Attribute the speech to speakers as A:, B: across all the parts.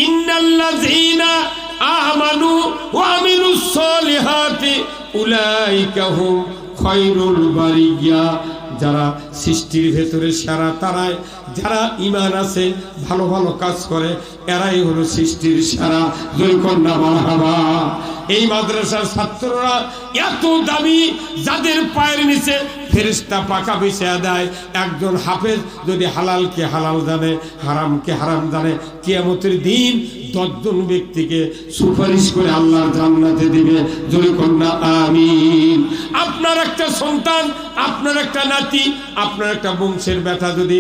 A: ইন্নাল্লাযীনা আমানু ওয়া আমিলুস সলিহাতি উলাইকা হুম খায়রুল বারিয়া। যারা সৃষ্টির ভেতরে সেরা তারাই, যারা ঈমান আছে ভালো ভালো কাজ করে এরাই হলো সৃষ্টির সেরা। জয়কন্যা মারহাবা। এই মাদ্রাসার ছাত্ররা এত দামি, যাদের পায়ের নিচে ফেরেশতা পাকা বিছিয়ে দেয়। একজন হাফেজ যদি হালালকে হালাল জানে, হারামকে হারাম জানে, কিয়ামতের দিন 10 জন ব্যক্তিকে সুপারিশ করে আল্লাহর জান্নাতে দিবে। জোরে কন্যা আমিন। আপনার একটা সন্তান, আপনার একটা নাতি, আপনার একটা বংশের বেটা যদি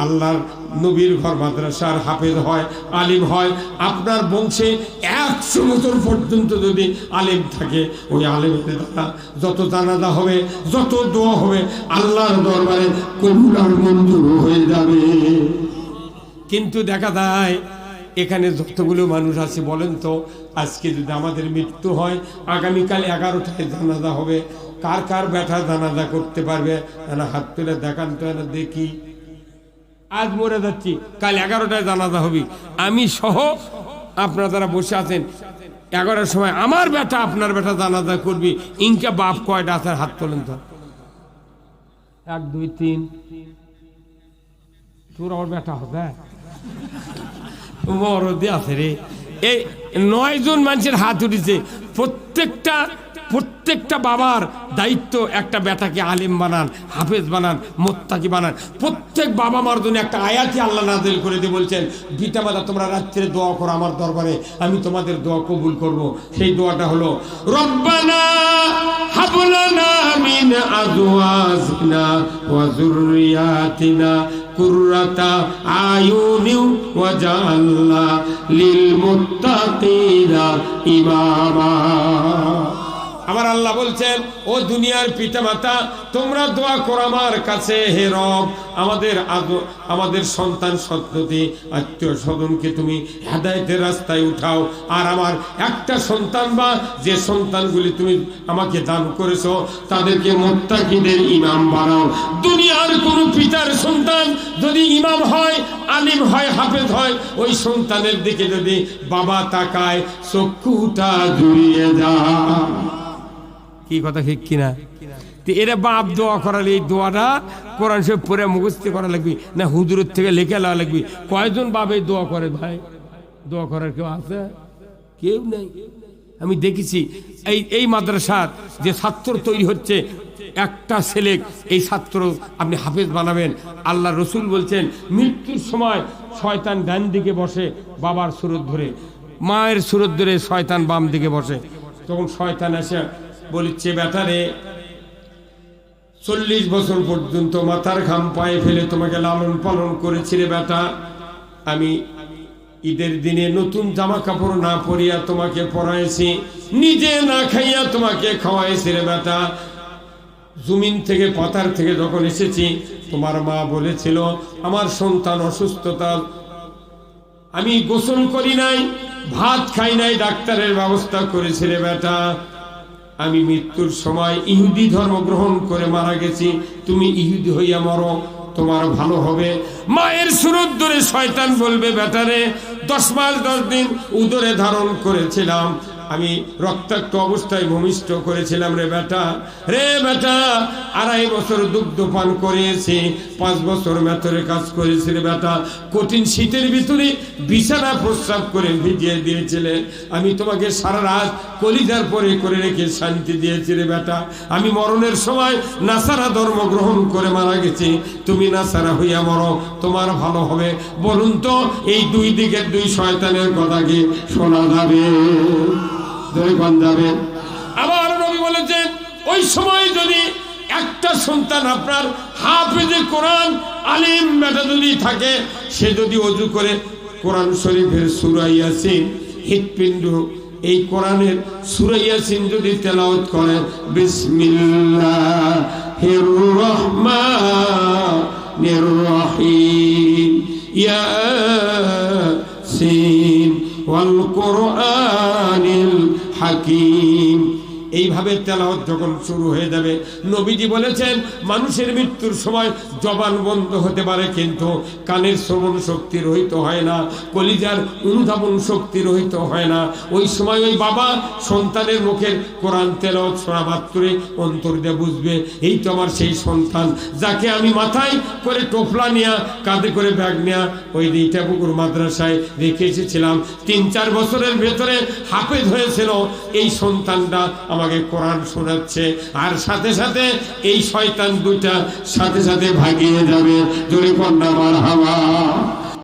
A: আল্লাহর নবীর ঘর মাদ্রাসার হাফেজ হয়, আলিম হয়, আপনার বংশে 100 বছর পর্যন্ত যদি আলিম থাকে, ওই আলিমের দ্বারা যত জানাজা হবে, যত দোয়া হবে আল্লাহর দরবারে কবুল আর মঞ্জুর হয়ে যাবে। কিন্তু দেখা যায় এখানে যতগুলো মানুষ আছে বলেন তো, আজকে যদি আমাদের মৃত্যু হয়, আগামীকাল 11টায় জানাজা হবে, কার কার ব্যথা জানাজা করতে পারবে? হাত তুলে দেখান তো, দেখি। আজ মরে যাচ্ছি, কাল 11টায় জানাজা হবে, আমি সহ আপনারা যারা বসে আছেন 11টার সময় আমার বেটা আপনার বেটা জানাজা করবি, ইনকা বাপ কয়টা আছে? হাত তোলেন তো। 1 2 3। তোর আমার বেটা হবে মরদে আছে রে। এই 9 জন মানুষের হাত উঠেছে। প্রত্যেকটা বাবার দায়িত্ব একটা বেটাকে আলেম বানান, হাফেজ বানান, মুত্তাকি বানান। প্রত্যেক বাবা মার জন্য একটা আয়াতই আল্লাহ নাযিল করে দিয়ে বলছেন, পিতা মাতা তোমরা রাত্রে দোয়া করো আমার দরবারে, আমি তোমাদের দোয়া কবুল করব। সেই দোয়াটা হলো রব্বানা হাব লানা মিন আজওয়াজিনা ওয়া যুররিয়াতিনা কুররাতা আয়ুনিন ওয়াজআলনা লিল মুত্তাকিনা ইমামা। আমার আল্লাহ বলছেন, ও দুনিয়ার পিতামাতা তোমরা দোয়া করো আমার কাছে, হে রব আমাদের সন্তান সন্ততি আত্মীয় স্বজনকে তুমি হেদায়েতের রাস্তায় উঠাও, আর আমার একটা সন্তান বা যে সন্তানগুলি তুমি আমাকে দান করেছো তাদেরকে মুত্তাকিদের ইমাম বানাও। দুনিয়ার কোন পিতার সন্তান যদি ইমাম হয়, আলিম হয়, হাফেজ হয়, ওই সন্তানের দিকে যদি বাবা তাকায় চক্ষুটা জুড়িয়ে যায়। কি কথা ঠিক কিনা? এরা বাপ দোয়া করালে এই দোয়াটা কোরআন শরীফ পড়ে মুখস্থ করা লাগবে না হুজুরের থেকে লিখে নেওয়া লাগবে? কয়জন বাপ এই দোয়া করে ভাই? দোয়া করার কেউ আছে? কেউ নেই। আমি দেখেছি এই মাদ্রাসার যে ছাত্র তৈরি হচ্ছে, একটা ছেলে এই ছাত্র আপনি হাফেজ বানাবেন। আল্লাহ রসুল বলছেন, মৃত্যুর সময় শয়তান ডান দিকে বসে বাবার সুরত ধরে, মায়ের সুরত ধরে শয়তান বাম দিকে বসে। তখন শয়তান এসে বলিচ্ছে, বেটারে 40 বছর পর্যন্ত মাথার ঘাম পায়ে ফেলে তোমাকে লালন পালন করেছি রে বেটা। আমি ঈদের দিনে নতুন জামা কাপড় না পরিয়া তোমাকে পরাইছি, নিজে না খাইয়া তোমাকে খাওয়াইছি রে বেটা। জমিন থেকে পাতার থেকে যখন এসেছি তোমার মা বলেছিল আমার সন্তান অসুস্থতা, আমি গোসল করি নাই, ভাত খাই নাই, ডাক্তারের ব্যবস্থা করেছি রে বেটা। আমি মৃত্যুর সময় ইহুদি ধর্ম গ্রহণ করে মারা গেছি, তুমি ইহুদি হইয়া মরো, তোমার ভালো হবে। মায়ের সুরত ধরে শয়তান বলবে, বেটারে 10 মাস 10 দিন উদরে ধারণ করেছিলাম, আমি রক্তাক্ত অবস্থায় ভূমিষ্ঠ করেছিলাম রে বেটা। রে বেটা 2.5 বছর দুগ্ধ পান করিয়েছি, 5 বছর মেথরে কাজ করেছি রে বেটা। কঠিন শীতের ভিতরে বিছানা প্রস্রাব করে ভিজিয়ে দিয়েছিলে, আমি তোমাকে সারা রাত কলিজার পরে করে রেখে শান্তি দিয়েছি রে বেটা। আমি মরণের সময় নাসারা ধর্ম গ্রহণ করে মারা গেছি, তুমি নাসারা হইয়া মরো, তোমার ভালো হবে। বলুন তো এই 2 দিকের 2 শয়তানের কথা কি শোনা যাবে? আবার নবী বলেছেন, ওই সময় যদি একটা সন্তান আপনার হাফেজে কোরআন আলিম বেটা যদি থাকে, সে যদি ওযু করে কোরআন শরীফের সূরা ইয়াসিন হৃৎপিণ্ড এই কোরআনের সূরা ইয়াসিন যদি তেলাওয়াত করে, বিসমিল্লাহির রহমানির রহিম, ইয়াসিন ওয়াল কোরআনিল হাকিম এইভাবে তেলাওয়াত যখন শুরু হয়ে যাবে, নবীজি বলেছেন মানুষের মৃত্যুর সময় জবান বন্ধ হতে পারে কিন্তু কানের শ্রবণ শক্তি রহিত হয় না, কলিজার অনুধাবন শক্তি রহিত হয় না। ওই সময় ওই বাবা সন্তানের মুখের কোরআন তেলাওয়াত শোনা মাত্রই অন্তর দিয়ে বুঝবে এই তো আমার সেই সন্তান যাকে আমি মাথায় করে টোপলা নিয়ে কাঁধে করে ব্যাগ নেয়া ওই ইটাপুকুর মাদ্রাসায় রেখে এসেছিলাম। 3-4 বছরের ভেতরে হাফেজ হয়েছিল। এই সন্তানটা আমাকে কোরআন শোনাচ্ছে, আর সাথে সাথে এই শয়তান দুটা সাথে সাথে ভাগিয়ে যাবে। জোরে কন্যা মারহাবা।